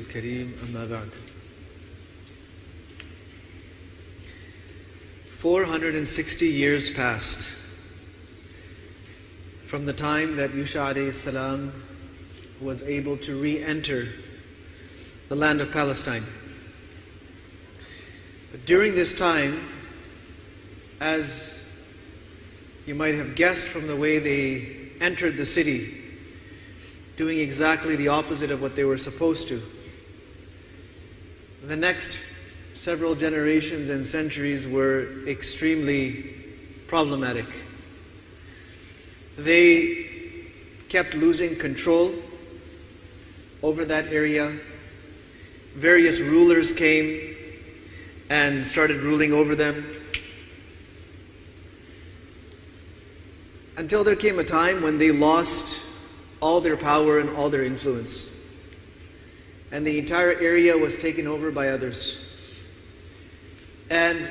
الكريم أما بعد 460 years passed from the time that Yusha alayhi salam was able to re-enter the land of Palestine. But during this time, as you might have guessed from the way they entered the city, doing exactly the opposite of what they were supposed to, the next several generations and centuries were extremely problematic. They kept losing control over that area. Various rulers came and started ruling over them, until there came a time when they lost all their power and all their influence, and the entire area was taken over by others. And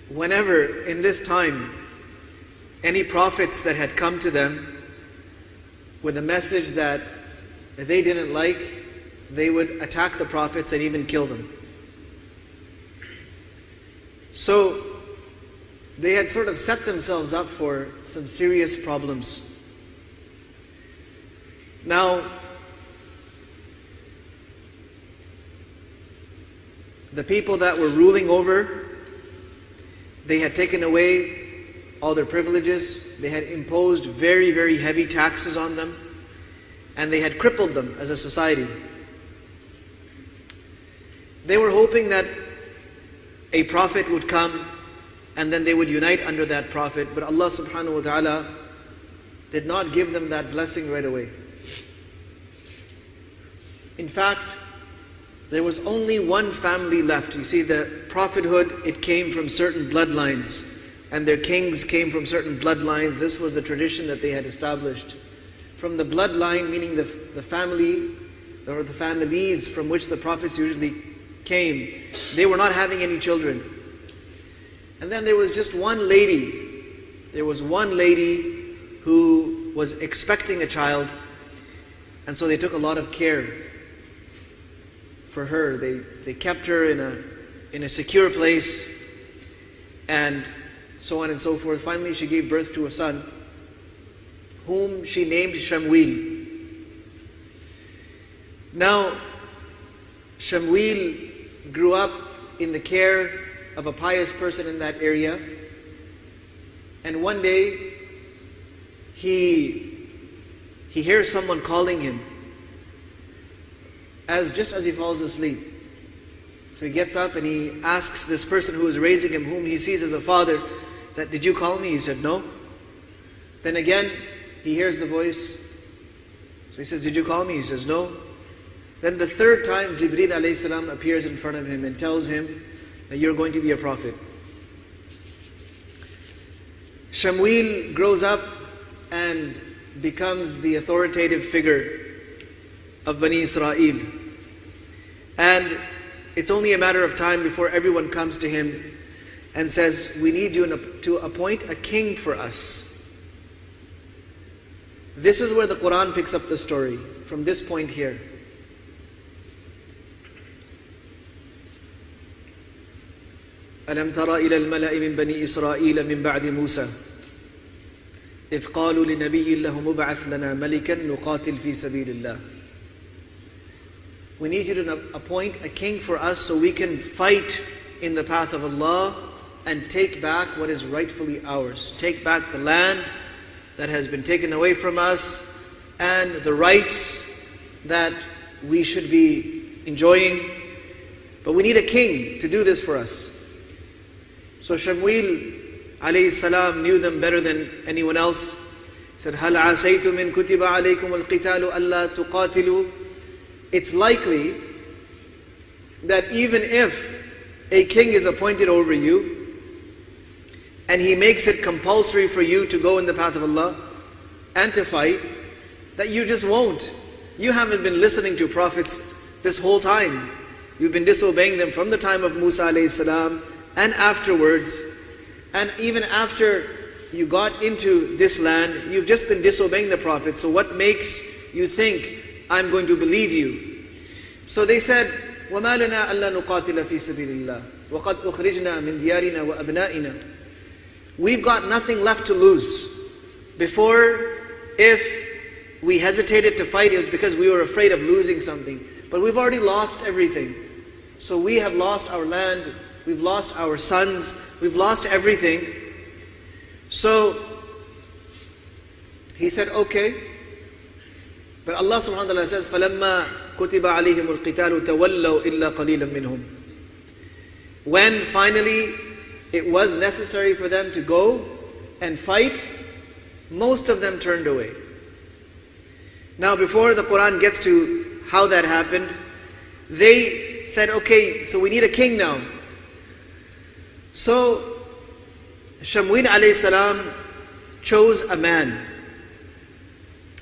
whenever in this time any prophets that had come to them with a message that they didn't like, they would attack the prophets and even kill them. So they had sort of set themselves up for some serious problems. Now, the people that were ruling over, they had taken away all their privileges, they had imposed very, very heavy taxes on them, and they had crippled them as a society. They were hoping that a prophet would come and then they would unite under that prophet, but Allah subhanahu wa ta'ala did not give them that blessing right away. In fact, there was only one family left. You see, the prophethood, it came from certain bloodlines, and their kings came from certain bloodlines. This was a tradition that they had established. From the bloodline, meaning the family, or the families from which the prophets usually came, they were not having any children. And then there was just one lady. There was one lady who was expecting a child, and so they took a lot of care for her. They kept her in a secure place, and so on and so forth. Finally, she gave birth to a son, whom she named Shamuel. Now, Shamuel grew up in the care of a pious person in that area, and one day he hears someone calling him, just as he falls asleep. So he gets up and he asks this person who is raising him, whom he sees as a father, that, "Did you call me?" He said, "No." Then again, he hears the voice. So he says, "Did you call me?" He says, "No." Then the third time, Jibreel alayhi salam appears in front of him and tells him that you're going to be a prophet. Shamuel grows up and becomes the authoritative figure of Bani Israel. And it's only a matter of time before everyone comes to him and says, "We need you to appoint a king for us." This is where the Quran picks up the story, from this point here. أَلَمْ تَرَ إِلَى الْمَلَإِ مِنْ بَنِي إِسْرَائِيلَ مِنْ بَعْدِ مُوسَى إِذْ قَالُوا لِنَبِيٍّ لَهُمُ ابْعَثْ لَنَا مَلِكًا نُقَاتِلْ فِي سَبِيلِ اللَّهِ. We need you to appoint a king for us so we can fight in the path of Allah and take back what is rightfully ours. Take back the land that has been taken away from us and the rights that we should be enjoying. But we need a king to do this for us. So Shamuel alayhi salam knew them better than anyone else. He said, هَلْ عَسَيْتُمْ إِن كُتِبَ عَلَيْكُمُ الْقِتَالُ أَلَّا تُقَاتِلُوا. It's likely that even if a king is appointed over you and he makes it compulsory for you to go in the path of Allah and to fight, that you just won't. You haven't been listening to prophets this whole time. You've been disobeying them from the time of Musa alayhi salam and afterwards. And even after you got into this land, you've just been disobeying the Prophet. So what makes you think I'm going to believe you? So they said, وَمَا لَنَا أَلَّا نُقَاتِلَ فِي سَبِيلِ اللَّهِ وَقَدْ أُخْرِجْنَا مِنْ دِيَارِنَا وَأَبْنَائِنَا. We've got nothing left to lose. Before, if we hesitated to fight, it was because we were afraid of losing something. But we've already lost everything. So we have lost our land, we've lost our sons, we've lost everything. So he said, okay. But Allah subhanahu wa ta'ala says, فَلَمَّا كُتِبَ عَلَيْهِمُ الْقِتَالُ تَوَلَّوْا إِلَّا قَلِيلًا مِّنْهُمْ. When finally it was necessary for them to go and fight, most of them turned away. Now before the Quran gets to how that happened, they said, okay, so we need a king now. So Shamwin alayhi salam chose a man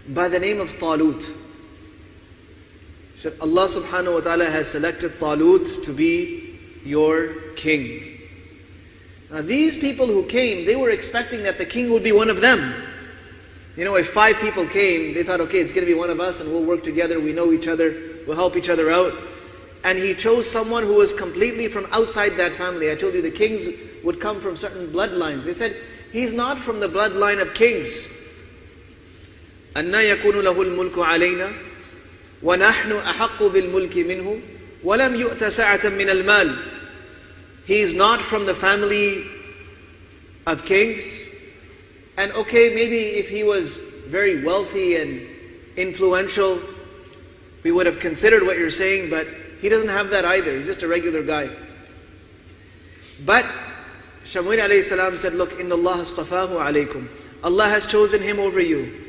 by the name of Talut. He said, Allah subhanahu wa ta'ala has selected Talut to be your king. Now these people who came, they were expecting that the king would be one of them. You know, if 5 people came, they thought, okay, it's going to be one of us and we'll work together, we know each other, we'll help each other out. And he chose someone who was completely from outside that family. I told you the kings would come from certain bloodlines. They said, he's not from the bloodline of kings. أَنَّا يَكُونُ لَهُ الْمُلْكُ عَلَيْنَا وَنَحْنُ أَحَقُّ بِالْمُلْكِ مِنْهُ وَلَمْ يُؤْتَ سَعَةً مِنَ الْمَالِ. He is not from the family of kings. And okay, maybe if he was very wealthy and influential, we would have considered what you're saying, but he doesn't have that either. He's just a regular guy. But Shamwin alayhi salam said, look, إِنَّ اللَّهَ اصْطَفَاهُ عَلَيْكُمْ. Allah has chosen him over you.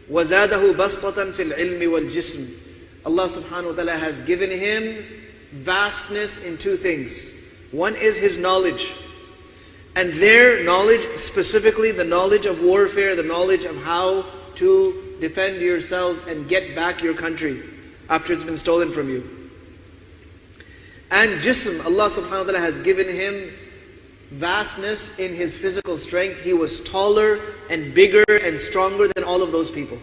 وَزَادَهُ بَسْطَةً فِي الْعِلْمِ وَالْجِسْمِ. Allah subhanahu wa ta'ala has given him vastness in 2 things. One is his knowledge. And their knowledge, specifically the knowledge of warfare, the knowledge of how to defend yourself and get back your country after it's been stolen from you. And jism, Allah subhanahu wa ta'ala has given him vastness in his physical strength. He was taller and bigger and stronger than all of those people.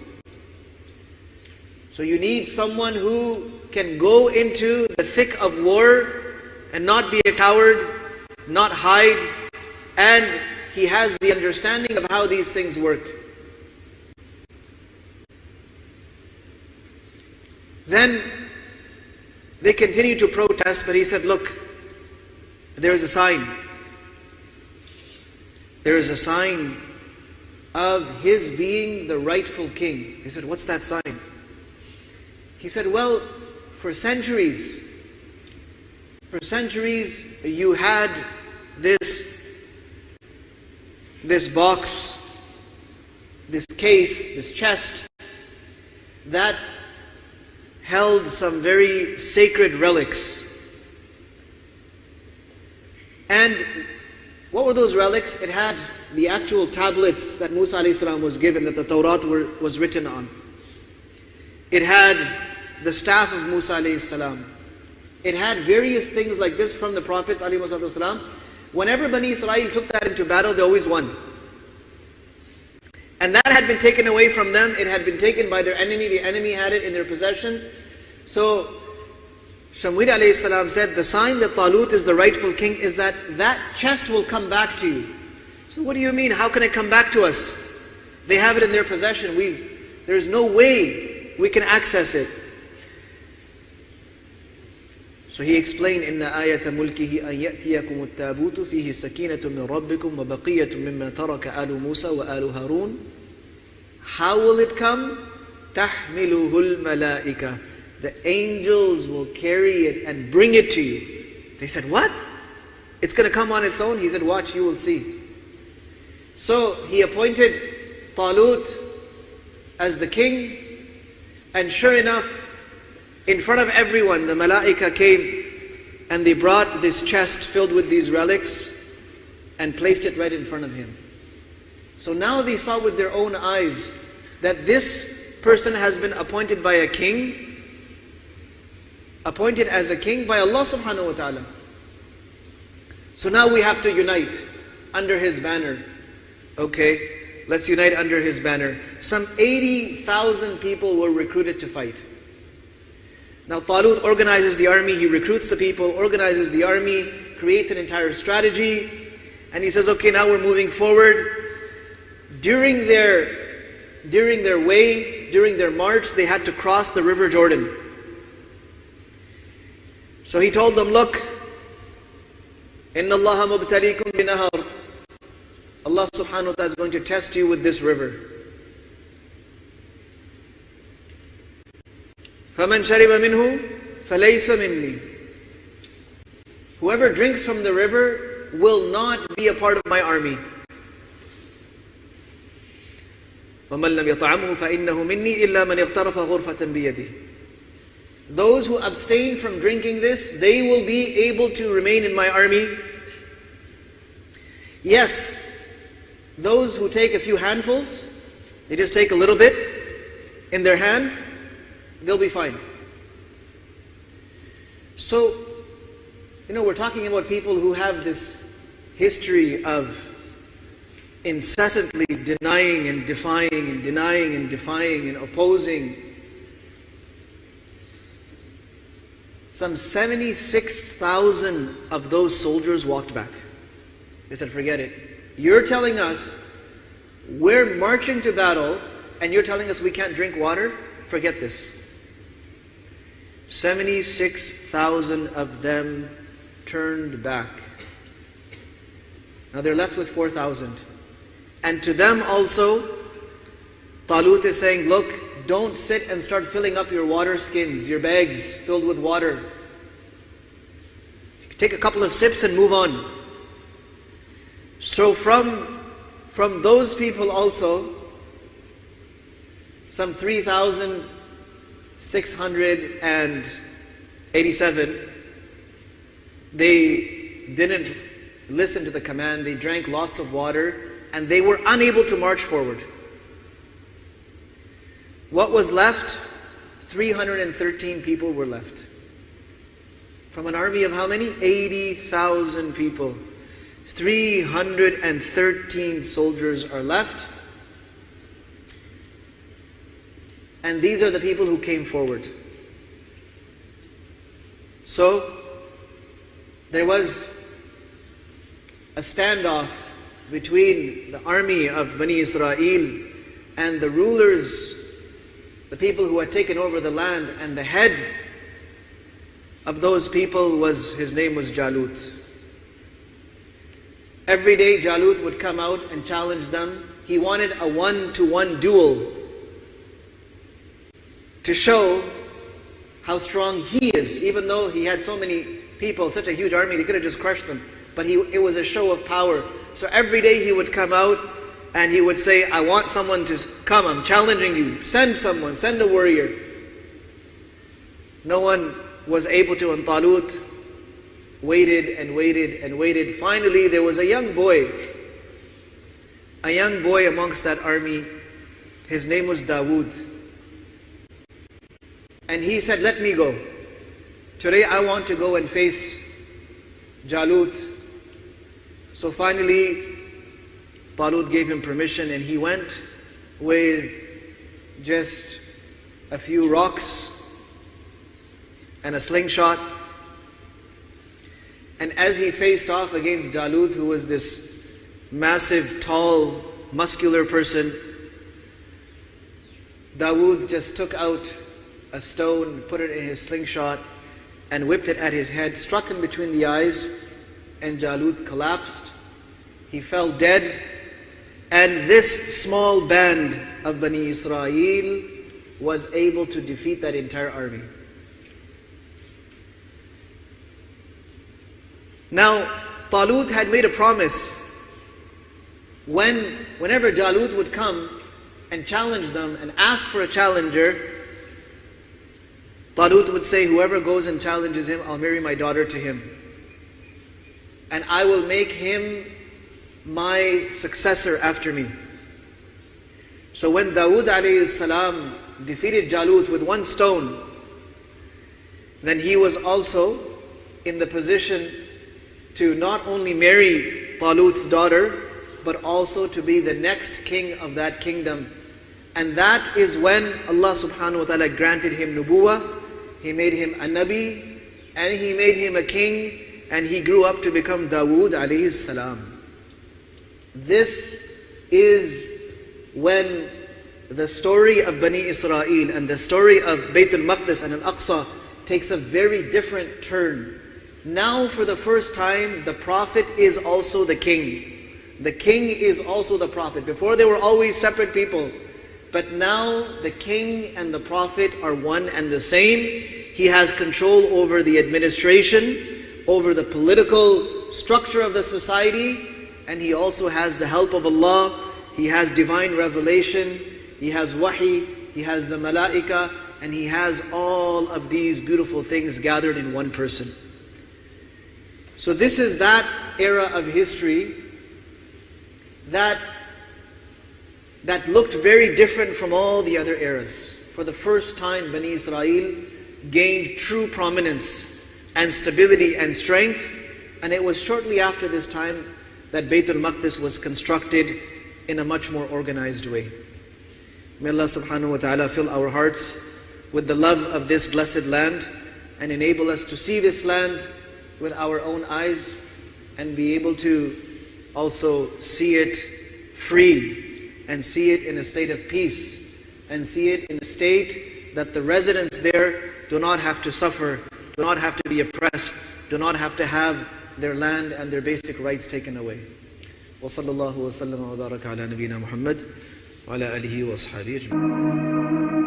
So you need someone who can go into the thick of war and not be a coward, not hide, and he has the understanding of how these things work. Then they continued to protest, but he said, look, there is a sign. There is a sign of his being the rightful king. He said, what's that sign? He said, well, for centuries you had this box, this case, this chest that held some very sacred relics. And what were those relics? It had the actual tablets that Musa alayhi salam was given, that the Tawrat was written on. It had the staff of Musa alayhi salam. It had various things like this from the Prophets alayhi salam. Whenever Bani Israel took that into battle, they always won. And that had been taken away from them. It had been taken by their enemy. The enemy had it in their possession. So Shamwin alayhi salam said, the sign that Talut is the rightful king is that that chest will come back to you. So what do you mean? How can it come back to us? They have it in their possession. There's no way we can access it. So he explained, إِنَّ آيَةَ مُلْكِهِ أَنْ يَأْتِيَكُمُ التَّابُوتُ فِيهِ سَكِينَةٌ مِّن رَبِّكُمْ وَبَقِيَّةٌ مِّمَّا تَرَكَ آلُ مُوسَى وَآلُ هَارُونَ. How will it come? تَحْمِلُهُ الْمَلَائِكَةُ. The angels will carry it and bring it to you. They said, what? It's going to come on its own? He said, watch, you will see. So he appointed Talut as the king, and sure enough, in front of everyone, the malaika came and they brought this chest filled with these relics and placed it right in front of him. So now they saw with their own eyes that this person has been appointed by a king, appointed as a king by Allah subhanahu wa ta'ala. So now we have to unite under his banner. Okay, let's unite under his banner. Some 80,000 people were recruited to fight. Now Talut organizes the army, he recruits the people, organizes the army, creates an entire strategy, and he says, okay, now we're moving forward. During their march, they had to cross the river Jordan. So he told them, look, Inna Allaha mubtalikum binahar. Allah subhanahu wa ta'ala is going to test you with this river. فَمَنْ شَرِبَ مِنْهُ فَلَيْسَ مِنِّي. Whoever drinks from the river will not be a part of my army. وَمَنْ لَمْ يَطْعَمْهُ فَإِنَّهُ مِنِّي إِلَّا مَنْ اغْتَرَفَ غُرْفَةً بِيَدِهِ. Those who abstain from drinking this, they will be able to remain in my army. Yes, those who take a few handfuls, they just take a little bit in their hand, they'll be fine. So, we're talking about people who have this history of incessantly denying and defying and denying and defying and opposing. Some 76,000 of those soldiers walked back. They said, forget it. You're telling us we're marching to battle and you're telling us we can't drink water? Forget this. 76,000 of them turned back. Now they're left with 4,000. And to them also, Talut is saying, look, don't sit and start filling up your water skins, your bags filled with water. Take a couple of sips and move on. So from those people also, some 3,687, they didn't listen to the command, they drank lots of water, and they were unable to march forward. What was left? 313 people were left. From an army of how many? 80,000 people. 313 soldiers are left. And these are the people who came forward. So, there was a standoff between the army of Bani Israel and the rulers, the people who had taken over the land, and the head of those people his name was Jalut. Every day Jalut would come out and challenge them. He wanted a one-to-one duel to show how strong he is. Even though he had so many people, such a huge army, they could have just crushed them. But it was a show of power. So every day he would come out and he would say, I want someone to come, I'm challenging you. Send someone, send a warrior. No one was able to, and Talut waited and waited and waited. Finally, there was a young boy amongst that army. His name was Dawud. And he said, let me go. Today I want to go and face Jalut. So finally, Talut gave him permission and he went with just a few rocks and a slingshot. And as he faced off against Jalut, who was this massive, tall, muscular person, Dawud just took out a stone, put it in his slingshot, and whipped it at his head, struck him between the eyes, and Jalut collapsed. He fell dead. And this small band of Bani Israel was able to defeat that entire army. Now, Talut had made a promise. Whenever Jalut would come and challenge them and ask for a challenger, Talut would say, whoever goes and challenges him, I'll marry my daughter to him. And I will make him my successor after me. So when Dawud alayhi salam defeated Jalut with one stone, then he was also in the position to not only marry Talut's daughter, but also to be the next king of that kingdom. And that is when Allah subhanahu wa ta'ala granted him nubuwah, He made him a Nabi, and He made him a king, and he grew up to become Dawud alayhi salam. This is when the story of Bani Israel and the story of Bayt al-Maqdis and Al-Aqsa takes a very different turn. Now for the first time, the Prophet is also the king. The king is also the Prophet. Before they were always separate people. But now the king and the Prophet are one and the same. He has control over the administration, over the political structure of the society, and he also has the help of Allah. He has divine revelation, he has wahi, he has the malaika, and he has all of these beautiful things gathered in one person. So this is that era of history that looked very different from all the other eras. For the first time, Bani Israel gained true prominence and stability and strength, and it was shortly after this time that Bayt al-Maqdis was constructed in a much more organized way. May Allah subhanahu wa ta'ala fill our hearts with the love of this blessed land and enable us to see this land with our own eyes and be able to also see it free and see it in a state of peace and see it in a state that the residents there do not have to suffer, do not have to be oppressed, do not have to have their land and their basic rights taken away. وصلى الله وسلم وبارك على نبينا محمد وعلى آله وأصحابه أجمعين.